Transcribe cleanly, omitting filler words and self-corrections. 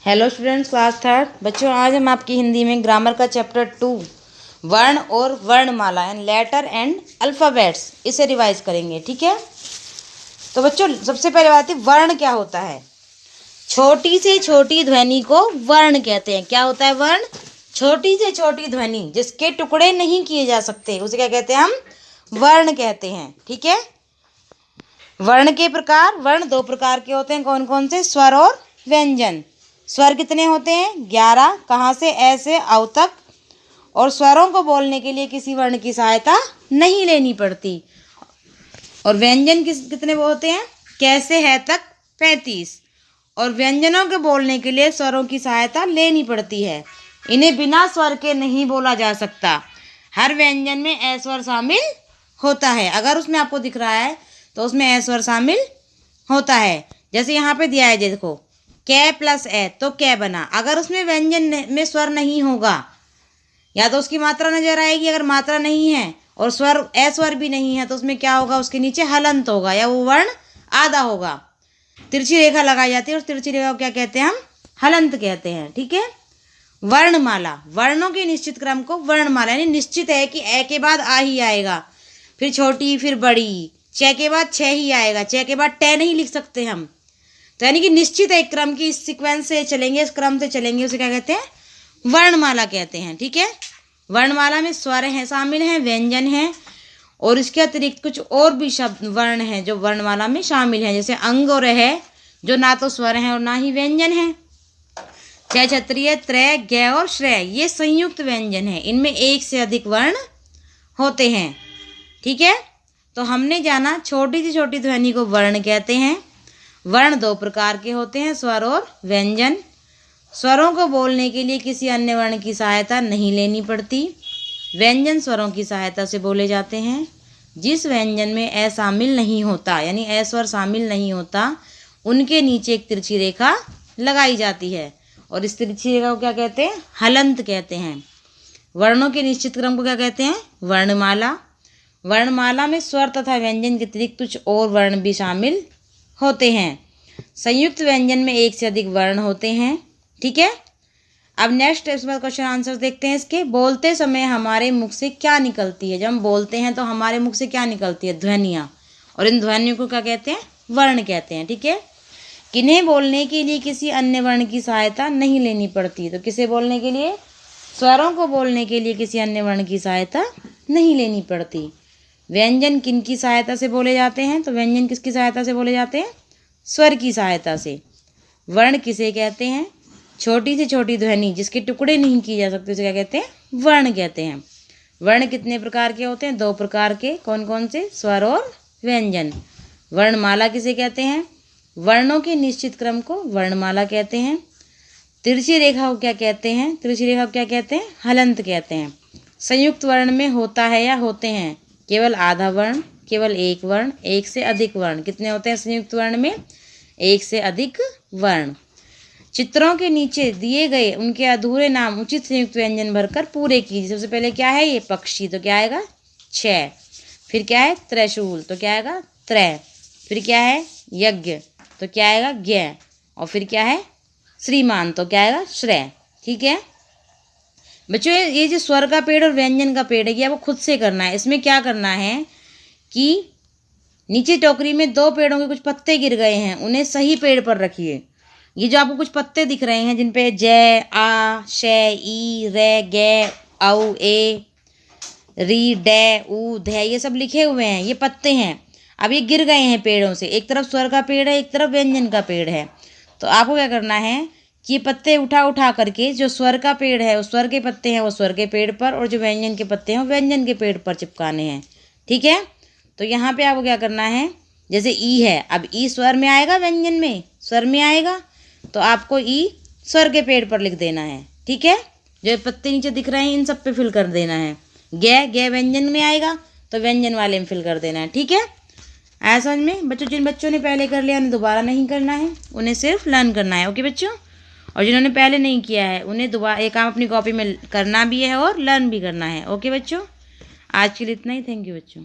Hello students, class third. बच्चों, आज हम आपकी हिंदी में ग्रामर का चैप्टर 2 वर्ण और वर्णमाला एंड लेटर एंड अल्फ़ाबेट्स इसे रिवाइज करेंगे। ठीक है, तो बच्चों सबसे पहले बात है, वर्ण क्या होता है। छोटी से छोटी ध्वनि को वर्ण कहते हैं। क्या होता है वर्ण? छोटी से छोटी ध्वनि जिसके टुकड़े नहीं किए जा सकते उसे क्या कहते हैं? हम वर्ण कहते हैं। ठीक है, वर्ण के प्रकार, वर्ण दो प्रकार के होते हैं। कौन कौन से? स्वर और व्यंजन। स्वर कितने होते हैं? 11। कहाँ से? ए से औ तक। और स्वरों को बोलने के लिए किसी वर्ण की सहायता नहीं लेनी पड़ती। और व्यंजन कितने होते हैं? कै से है तक 35। और व्यंजनों के बोलने के लिए स्वरों की सहायता लेनी पड़ती है। इन्हें बिना स्वर के नहीं बोला जा सकता। हर व्यंजन में ए स्वर शामिल होता है। अगर उसमें आपको दिख रहा है तो उसमें ए स्वर शामिल होता है। जैसे यहाँ पे दिया है, देखो, कै प्लस ए तो कै बना। अगर उसमें व्यंजन में स्वर नहीं होगा, या तो उसकी मात्रा नजर आएगी। अगर मात्रा नहीं है और स्वर ए स्वर भी नहीं है तो उसमें क्या होगा? उसके नीचे हलंत होगा या वो वर्ण आधा होगा। तिरछी रेखा लगाई जाती है और तिरछी रेखा को क्या कहते हैं? हम हलंत कहते हैं। ठीक है, वर्णमाला, वर्णों के निश्चित क्रम को वर्णमाला, यानी निश्चित है कि ए के बाद आ ही आएगा, फिर छोटी, फिर बड़ी। च के बाद छ ही आएगा, च के बाद टे नहीं लिख सकते हम। तो यानी कि निश्चित एक क्रम की, इस सीक्वेंस से चलेंगे, इस क्रम से चलेंगे, उसे क्या कहते हैं? वर्णमाला कहते हैं। ठीक है, वर्णमाला में स्वर हैं शामिल हैं, व्यंजन हैं, और इसके अतिरिक्त कुछ और भी शब्द वर्ण हैं जो वर्णमाला में शामिल हैं। जैसे अंग और है, जो ना तो स्वर हैं और ना ही व्यंजन हैं। छह, क्षत्रिय, त्रय, ग और श्रेय, ये संयुक्त व्यंजन है। इनमें एक से अधिक वर्ण होते हैं। ठीक है, तो हमने जाना छोटी से छोटी ध्वनि को वर्ण कहते हैं। वर्ण दो प्रकार के होते हैं, स्वर और व्यंजन। स्वरों को बोलने के लिए किसी अन्य वर्ण की सहायता नहीं लेनी पड़ती। व्यंजन स्वरों की सहायता से बोले जाते हैं। जिस व्यंजन में ए शामिल नहीं होता, यानी ए स्वर शामिल नहीं होता, उनके नीचे एक तिरछी रेखा लगाई जाती है और इस तिरछी रेखा को क्या कहते हैं? हलंत कहते हैं। वर्णों के निश्चित क्रम को क्या कहते हैं? वर्णमाला। वर्णमाला में स्वर तथा व्यंजन के अतिरिक्त कुछ और वर्ण भी शामिल होते हैं। संयुक्त व्यंजन में एक से अधिक वर्ण होते हैं। ठीक है, अब नेक्स्ट इसमें क्वेश्चन आंसर देखते हैं इसके। बोलते समय हमारे मुख से क्या निकलती है? जब हम बोलते हैं तो हमारे मुख से क्या निकलती है? ध्वनियाँ। और इन ध्वनियों को क्या कहते हैं? वर्ण कहते हैं। ठीक है, किन्हें बोलने के लिए किसी अन्य वर्ण की सहायता नहीं लेनी पड़ती। तो किसे बोलने के लिए? स्वरों को बोलने के लिए किसी अन्य वर्ण की सहायता नहीं लेनी पड़ती। व्यंजन किन की सहायता से बोले जाते हैं? तो व्यंजन किसकी सहायता से बोले जाते हैं? स्वर की सहायता से। वर्ण किसे कहते हैं? छोटी से छोटी ध्वनि जिसके टुकड़े नहीं किए जा सकते उसे क्या कहते हैं? वर्ण कहते हैं। वर्ण कितने प्रकार के होते हैं? दो प्रकार के। कौन कौन से? स्वर और व्यंजन। वर्णमाला किसे कहते हैं? वर्णों के निश्चित क्रम को वर्णमाला कहते हैं। तिरछी रेखा को क्या कहते हैं? तिरछी रेखा को क्या कहते हैं? हलंत कहते हैं। संयुक्त वर्ण में होता है या होते हैं केवल आधा वर्ण, केवल एक वर्ण, एक से अधिक वर्ण। कितने होते हैं संयुक्त वर्ण में? एक से अधिक वर्ण। चित्रों के नीचे दिए गए उनके अधूरे नाम उचित संयुक्त व्यंजन भरकर पूरे कीजिए। सबसे पहले क्या है? ये पक्षी, तो क्या आएगा? छ। फिर क्या है? त्रिशूल, तो क्या आएगा? त्रय। फिर क्या है? यज्ञ, तो क्या आएगा? ज्ञ। और फिर क्या है? श्रीमान, तो क्या आएगा? श्रेय। ठीक है बच्चों, ये जो स्वर का पेड़ और व्यंजन का पेड़ है ये आपको खुद से करना है। इसमें क्या करना है कि नीचे टोकरी में दो पेड़ों के कुछ पत्ते गिर गए हैं, उन्हें सही पेड़ पर रखिए। ये जो आपको कुछ पत्ते दिख रहे हैं जिन पे जय, आ, शे, ई, रे, गे, औ, ए, री, डे, ऊ, धे, ये सब लिखे हुए हैं, ये पत्ते हैं। अब ये गिर गए हैं पेड़ों से। एक तरफ स्वर का पेड़ है, एक तरफ व्यंजन का पेड़ है। तो आपको क्या करना है कि ये पत्ते उठा उठा करके, जो स्वर का पेड़ है उस स्वर के पत्ते हैं वो स्वर के पेड़ पर, और जो व्यंजन के पत्ते हैं वो व्यंजन के पेड़ पर चिपकाने हैं। ठीक है, तो यहाँ पे आपको क्या करना है, जैसे ई है, अब ई स्वर में आएगा, व्यंजन में स्वर में आएगा, तो आपको ई स्वर के पेड़ पर लिख देना है। ठीक है, जो पत्ते नीचे दिख रहे हैं इन सब पे फिल कर देना है। गे व्यंजन में आएगा तो व्यंजन वाले में फिल कर देना है। ठीक है, ऐसा समझ में बच्चों? जिन बच्चों ने पहले कर लिया उन्हें दोबारा नहीं करना है, उन्हें सिर्फ लर्न करना है। ओके बच्चों, और जिन्होंने पहले नहीं किया है उन्हें दोबारा एक काम अपनी कॉपी में करना भी है और लर्न भी करना है। ओके बच्चों, आज के लिए इतना ही। थैंक यू बच्चों।